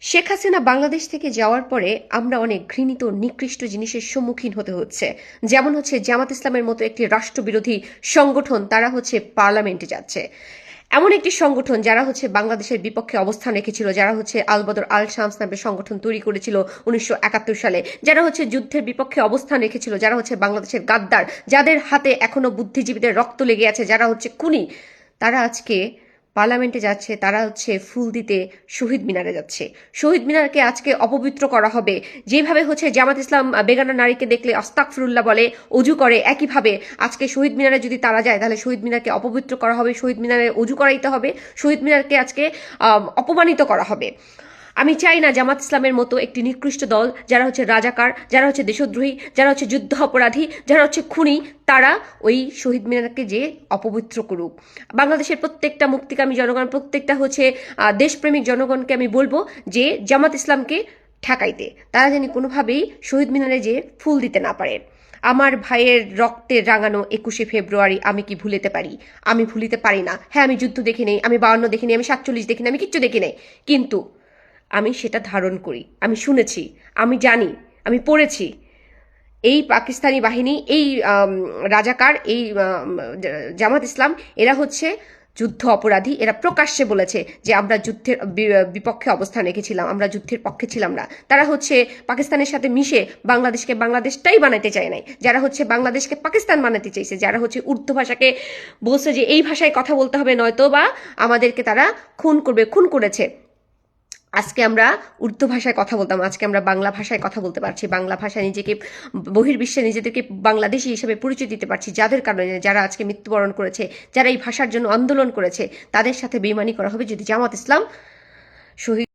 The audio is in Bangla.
শেখ হাসিনা বাংলাদেশ থেকে যাওয়ার পরে আমরা অনেক ঘৃণিত নিকৃষ্ট জিনিসের সম্মুখীন হতে হচ্ছে। যেমন হচ্ছে জামাত ইসলামের মতো একটি রাষ্ট্রবিরোধী সংগঠন, তারা হচ্ছে পার্লামেন্টে যাচ্ছে। এমন একটি সংগঠন যারা হচ্ছে বাংলাদেশের বিপক্ষে অবস্থান রেখেছিল, যারা হচ্ছে আল বদর আল শামস নামের সংগঠন তৈরি করেছিল 1971 সালে, যারা হচ্ছে যুদ্ধের বিপক্ষে অবস্থান রেখেছিল, যারা হচ্ছে বাংলাদেশের গাদ্দার, যাদের হাতে এখনো বুদ্ধিজীবীদের রক্ত লেগে আছে, যারা হচ্ছে খুনি, তারা আজকে পার্লামেন্টে যাচ্ছে। তারা হচ্ছে ফুল দিতে শহীদ মিনারে যাচ্ছে। শহীদ মিনারকে আজকে অপবিত্র করা হবে। যেভাবে হচ্ছে জামাত ইসলাম বেগানা নারীকে দেখলে আস্তাগফিরুল্লাহ বলে, অজু করে, একইভাবে আজকে শহীদ মিনারে যদি তারা যায় তাহলে শহীদ মিনারকে অপবিত্র করা হবে, শহীদ মিনারে অজু করাইতে হবে, শহীদ মিনারকে আজকে অপমানিত করা হবে। আমি চাই না জামাত ইসলামের মতো একটি নিকৃষ্ট দল, যারা হচ্ছে রাজাকার, যারা হচ্ছে দেশদ্রোহী, যারা হচ্ছে যুদ্ধ অপরাধী, যারা হচ্ছে খুনি, তারা ওই শহীদ মিনারকে যে অপবিত্র করুক। বাংলাদেশের প্রত্যেকটা মুক্তিকামী জনগণ, প্রত্যেকটা হচ্ছে দেশপ্রেমিক জনগণকে আমি বলবো যে জামাত ইসলামকে ঠেকাইতে, তারা যেন কোনোভাবেই শহীদ মিনারে যে ফুল দিতে না পারে। আমার ভাইয়ের রক্তে রাঙানো 21শে ফেব্রুয়ারি আমি কি ভুলিতে পারি? আমি ভুলিতে পারি না। হ্যাঁ, আমি যুদ্ধ দেখি নেই, আমি 52 দেখি নেই, আমি 47 দেখি নেই, আমি কিচ্ছু দেখি নেই, কিন্তু আমি সেটা ধারণ করি, আমি শুনেছি, আমি জানি, আমি পড়েছি। এই পাকিস্তানি বাহিনী, এই রাজাকার, এই জামাত ইসলাম, এরা হচ্ছে যুদ্ধ অপরাধী। এরা প্রকাশ্যে বলেছে যে আমরা যুদ্ধের বিপক্ষে অবস্থান রেখেছিলাম, আমরা যুদ্ধের পক্ষে ছিলাম না। তারা হচ্ছে পাকিস্তানের সাথে মিশে বাংলাদেশকে বাংলাদেশটাই বানাতে চায় নাই, যারা হচ্ছে বাংলাদেশকে পাকিস্তান বানাতে চাইছে, যারা হচ্ছে উর্দু ভাষাকে বলছে যে এই ভাষায় কথা বলতে হবে, নয়তো বা আমাদেরকে তারা খুন করবে, খুন করেছে। আজকে আমরা উর্দু ভাষায় কথা বলতাম, আজকে আমরা বাংলা ভাষায় কথা বলতে পারছি, বাংলা ভাষায় নিজেকে বহির্বিশ্বে নিজেদেরকে বাংলাদেশি হিসেবে পরিচয় দিতে পারছি, যাদের কারণে যারা আজকে মৃত্যুবরণ করেছে, যারা এই ভাষার জন্য আন্দোলন করেছে, তাদের সাথে বেইমানি করা হবে যদি জামাত ইসলাম শহীদ